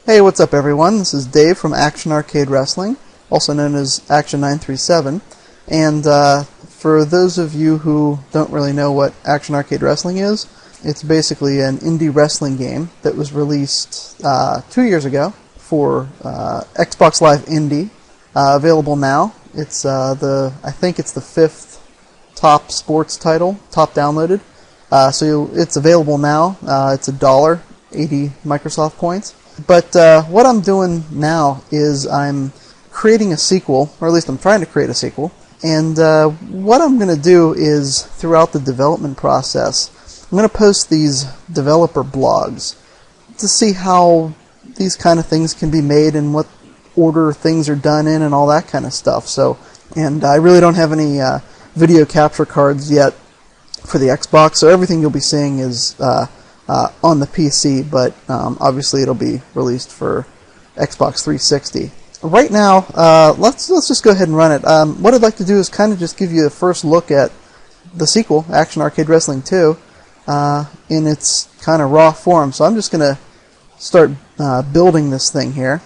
Hey, what's up everyone? This is Dave from Action Arcade Wrestling, also known as Action 937. And for those of you who don't really know what Action Arcade Wrestling is, it's basically an indie wrestling game that was released 2 years ago for Xbox Live Indie, available now. It's I think it's the 5th top sports title, top downloaded. So it's available now. It's $1, 80 Microsoft points. But what I'm doing now is I'm creating a sequel, or at least I'm trying to create a sequel. And what I'm going to do is, throughout the development process, I'm going to post these developer blogs to see how these kind of things can be made and what order things are done in and all that kind of stuff. So, and I really don't have any video capture cards yet for the Xbox, so everything you'll be seeing is on the PC, but obviously it'll be released for Xbox 360. Right now, let's just go ahead and run it. What I'd like to do is kind of just give you a first look at the sequel, Action Arcade Wrestling 2, in its kind of raw form. So I'm just going to start building this thing here,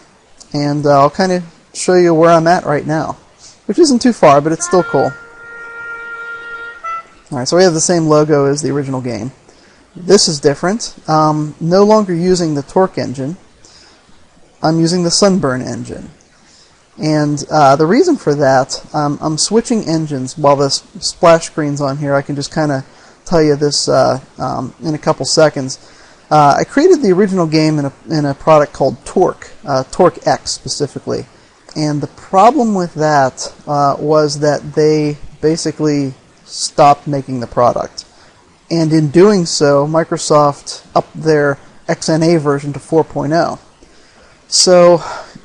and I'll kind of show you where I'm at right now, which isn't too far, but it's still cool. Alright, so we have the same logo as the original game. This is different. No longer using the Torque engine. I'm using the Sunburn engine. And the reason for that, I'm switching engines while this splash screen's on here. I can just kind of tell you this in a couple seconds. I created the original game in a product called Torque, Torque X specifically. And the problem with that was that they basically stopped making the product. And in doing so, Microsoft upped their XNA version to 4.0. So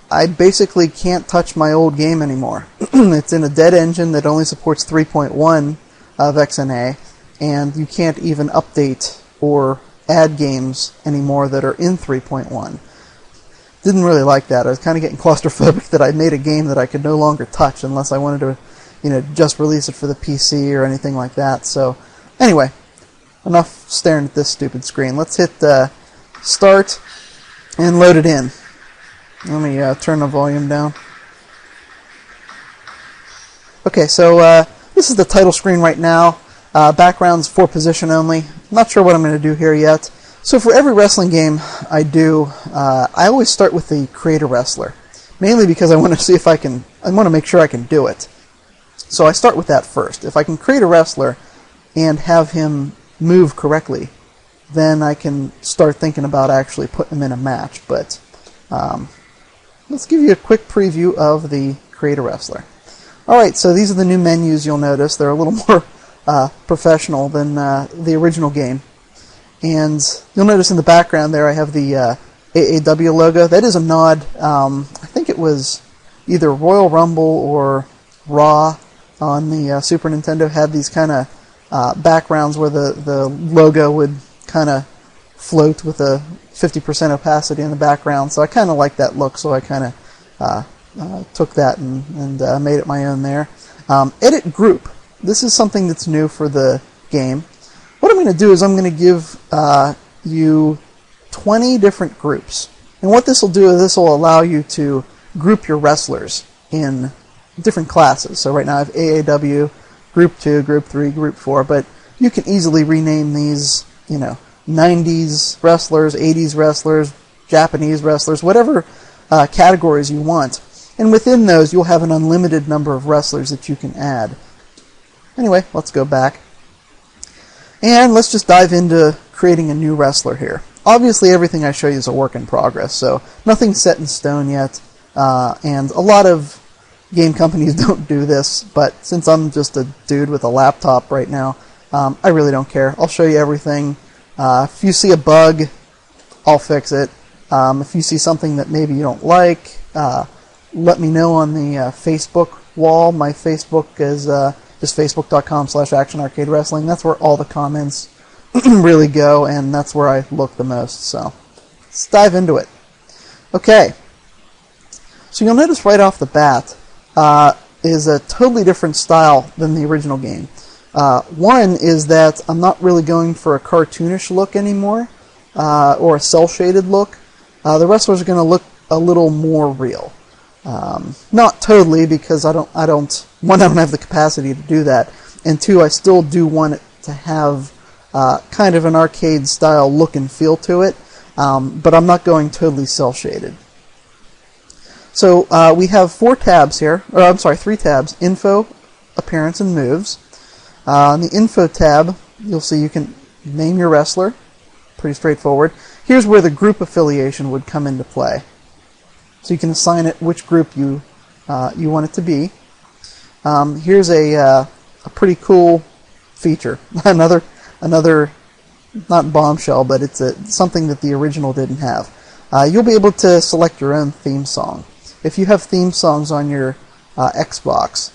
I basically can't touch my old game anymore. It's in a dead engine that only supports 3.1 of XNA, and you can't even update or add games anymore that are in 3.1. Didn't really like that. I was kind of getting claustrophobic that I made a game that I could no longer touch unless I wanted to, just release it for the PC or anything like that. So anyway, enough staring at this stupid screen. Let's hit start and load it in. Let me turn the volume down. Okay, so this is the title screen right now. Background's for position only. Not sure what I'm going to do here yet. So for every wrestling game I do, I always start with the create a wrestler. Mainly because I want to see if I want to make sure I can do it. So I start with that first. If I can create a wrestler and have him move correctly, then I can start thinking about actually putting him in a match. But let's give you a quick preview of the Create a Wrestler. Alright, so these are the new menus you'll notice. They're a little more professional than the original game. And you'll notice in the background there I have the AAW logo. That is a nod. I think it was either Royal Rumble or Raw on the Super Nintendo had these kind of backgrounds where the logo would kind of float with a 50% opacity in the background. So I kind of like that look, so I kind of took that and made it my own there. Edit group. This is something that's new for the game. What I'm going to do is I'm going to give you 20 different groups. And what this will do is this will allow you to group your wrestlers in different classes. So right now I have AAW, Group 2, Group 3, Group 4, but you can easily rename these, 90s wrestlers, 80s wrestlers, Japanese wrestlers, whatever categories you want. And within those, you'll have an unlimited number of wrestlers that you can add. Anyway, let's go back. And let's just dive into creating a new wrestler here. Obviously, everything I show you is a work in progress, so nothing's set in stone yet. And a lot of game companies don't do this, but since I'm just a dude with a laptop right now, I really don't care. I'll show you everything. If you see a bug, I'll fix it. If you see something that maybe you don't like, let me know on the Facebook wall. My Facebook is just facebook.com/actionarcadewrestling. That's where all the comments really go, and that's where I look the most. So let's dive into it. Okay. So you'll notice right off the bat is a totally different style than the original game. One is that I'm not really going for a cartoonish look anymore, or a cel-shaded look. the wrestlers are going to look a little more real. Not totally, because one, I don't have the capacity to do that, and two, I still do want it to have kind of an arcade style look and feel to it, but I'm not going totally cel shaded. So we have 4 tabs here, or I'm sorry, 3 tabs: Info, Appearance, and Moves. On the Info tab, you'll see you can name your wrestler. Pretty straightforward. Here's where the group affiliation would come into play. So you can assign it which group you want it to be. Here's a pretty cool feature. another not bombshell, but it's something that the original didn't have. You'll be able to select your own theme song. If you have theme songs on your Xbox,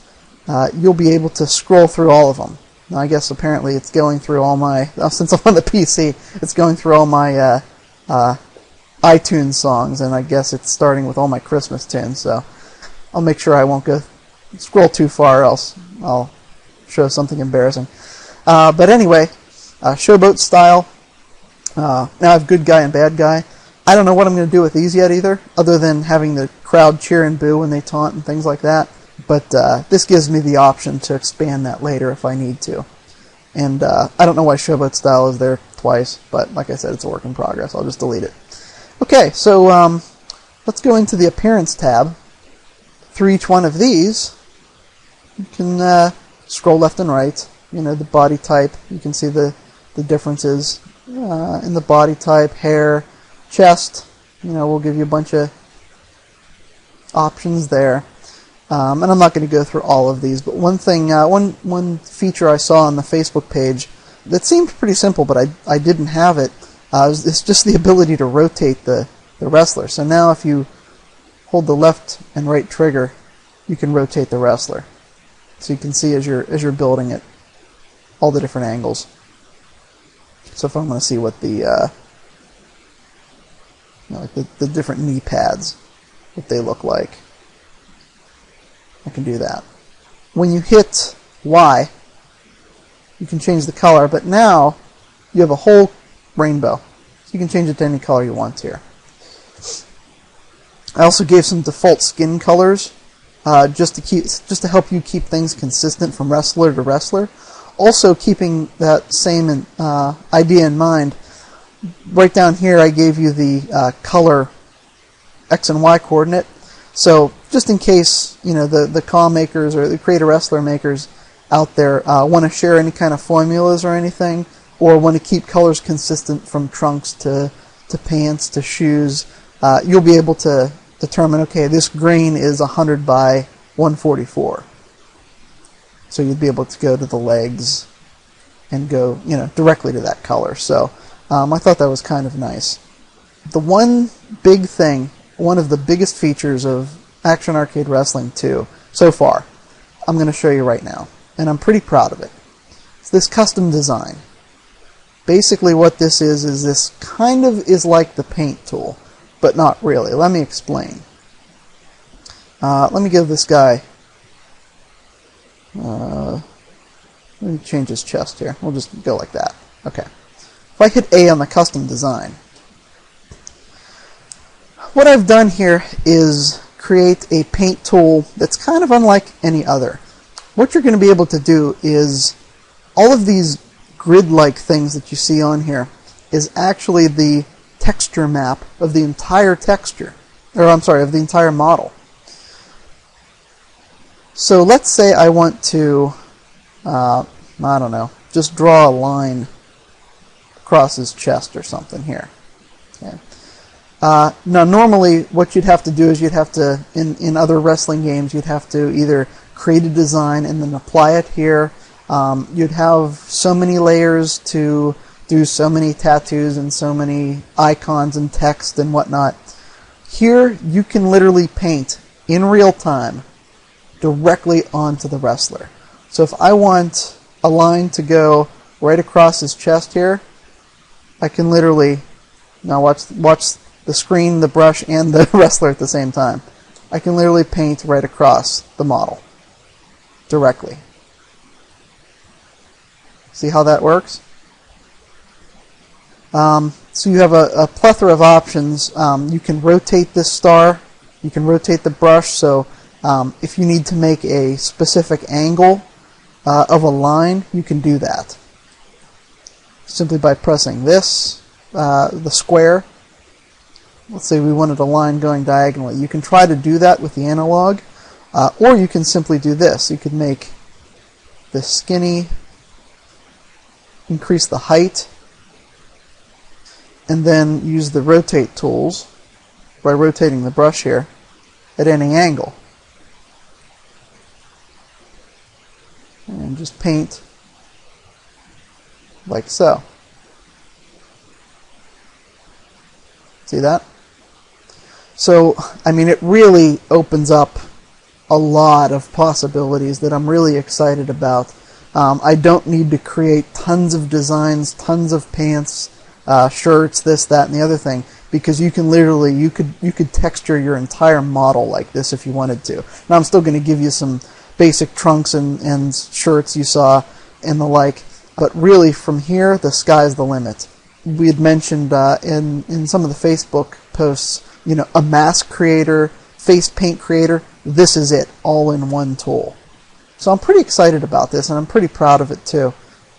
you'll be able to scroll through all of them. Now, I guess apparently it's going through all my, since I'm on the PC, it's going through all my iTunes songs, and I guess it's starting with all my Christmas tunes, so I'll make sure I won't scroll too far, else I'll show something embarrassing. But anyway, showboat style. Now I have good guy and bad guy. I don't know what I'm going to do with these yet either, other than having the crowd cheer and boo when they taunt and things like that. But this gives me the option to expand that later if I need to. And I don't know why showboat style is there twice, but like I said, it's a work in progress. I'll just delete it. Okay, so let's go into the Appearance tab. Through each one of these, you can scroll left and right. You know, the body type, you can see the differences in the body type, hair, chest. You know, we'll give you a bunch of options there. And I'm not going to go through all of these, but one thing, one feature I saw on the Facebook page that seemed pretty simple, but I didn't have it. It's just the ability to rotate the wrestler. So now if you hold the left and right trigger, you can rotate the wrestler. So you can see as you're building it, all the different angles. So if I want to see what like the different knee pads, what they look like, I can do that. When you hit Y, you can change the color, but now you have a whole rainbow. So you can change it to any color you want here. I also gave some default skin colors just to help you keep things consistent from wrestler to wrestler. Also, keeping that same idea in mind, right down here I gave you the color X and Y coordinate. So just in case, you know, the CAW makers or the Create-A-Wrestler makers out there want to share any kind of formulas or anything, or want to keep colors consistent from trunks to pants to shoes, you'll be able to determine, okay, this green is 100 by 144. So you'd be able to go to the legs and go, you know, directly to that color. So I thought that was kind of nice. The one big thing, one of the biggest features of Action Arcade Wrestling 2 so far, I'm going to show you right now, and I'm pretty proud of it. It's this custom design. Basically what this is this kind of is like the paint tool, but not really. Let me explain. Let me give this guy, let me change his chest here. We'll just go like that. Okay. If I hit A on the custom design, what I've done here is create a paint tool that's kind of unlike any other. What you're going to be able to do is all of these grid-like things that you see on here is actually the texture map of the entire texture, or I'm sorry, of the entire model. So let's say I want to, I don't know, just draw a line across his chest or something here. Okay. Now normally what you'd have to do is you'd have to, in other wrestling games, you'd have to either create a design and then apply it here. You'd have so many layers to do so many tattoos and so many icons and text and whatnot. Here you can literally paint in real time directly onto the wrestler. So if I want a line to go right across his chest here, I can literally, now watch the screen, the brush, and the wrestler at the same time. I can literally paint right across the model directly. See how that works? So you have a plethora of options. You can rotate this star. You can rotate the brush. So if you need to make a specific angle of a line, you can do that. Simply by pressing this, the square. Let's say we wanted a line going diagonally. You can try to do that with the analog, or you can simply do this. You could make this skinny, increase the height, and then use the rotate tools by rotating the brush here at any angle. And just paint like so. See that? So, I mean, it really opens up a lot of possibilities that I'm really excited about. I don't need to create tons of designs, tons of pants, shirts, this, that, and the other thing, because you can literally, you could texture your entire model like this if you wanted to. Now, I'm still going to give you some basic trunks and shirts you saw and the like, but really from here, the sky's the limit. We had mentioned in some of the Facebook posts, you know, a mask creator, face paint creator. This is it, all in one tool. So I'm pretty excited about this, and I'm pretty proud of it too.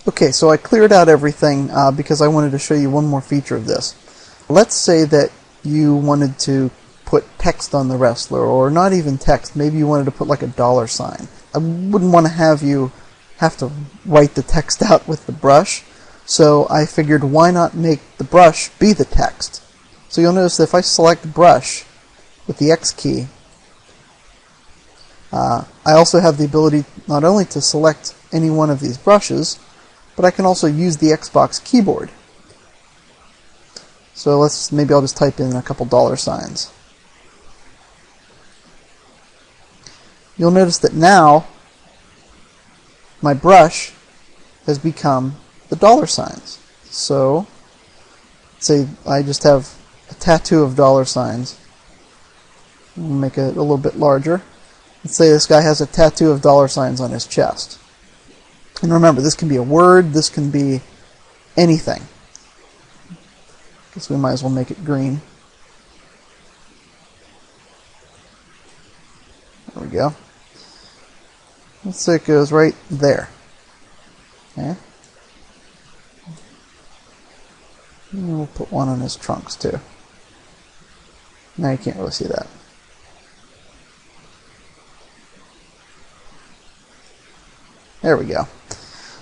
Okay, so I cleared out everything because I wanted to show you one more feature of this. Let's say that you wanted to put text on the wrestler, or not even text. Maybe you wanted to put like a $sign. I wouldn't want to have you have to write the text out with the brush. So I figured, why not make the brush be the text? So you'll notice that if I select brush with the X key, I also have the ability not only to select any one of these brushes, but I can also use the Xbox keyboard. So maybe I'll just type in a couple $signs. You'll notice that now my brush has become the $signs. So, say I just have a tattoo of $signs. I'll make it a little bit larger. Let's say this guy has a tattoo of $signs on his chest. And remember, this can be a word, this can be anything. Guess we might as well make it green. There we go. Let's say it goes right there. Okay. And we'll put one on his trunks too. Now you can't really see that. There we go.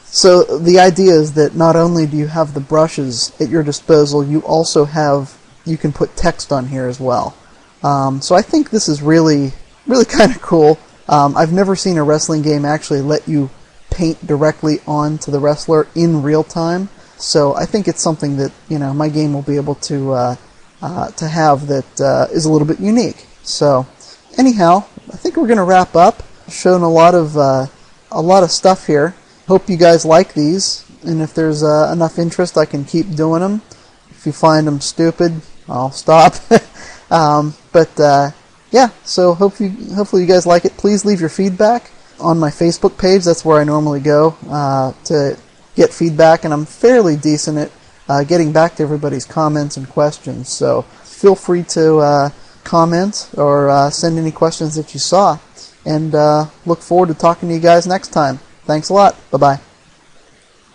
So the idea is that not only do you have the brushes at your disposal, you can put text on here as well. So I think this is really kind of cool. I've never seen a wrestling game actually let you paint directly onto the wrestler in real time. So I think it's something that, you know, my game will be able to have that is a little bit unique. So anyhow, I think we're going to wrap up. Shown a lot of stuff here. Hope you guys like these, and if there's enough interest, I can keep doing them. If you find them stupid, I'll stop. Yeah, so hopefully you guys like it. Please leave your feedback on my Facebook page. That's where I normally go to get feedback, and I'm fairly decent at getting back to everybody's comments and questions. So feel free to comment or send any questions that you saw, and look forward to talking to you guys next time. Thanks a lot. Bye-bye.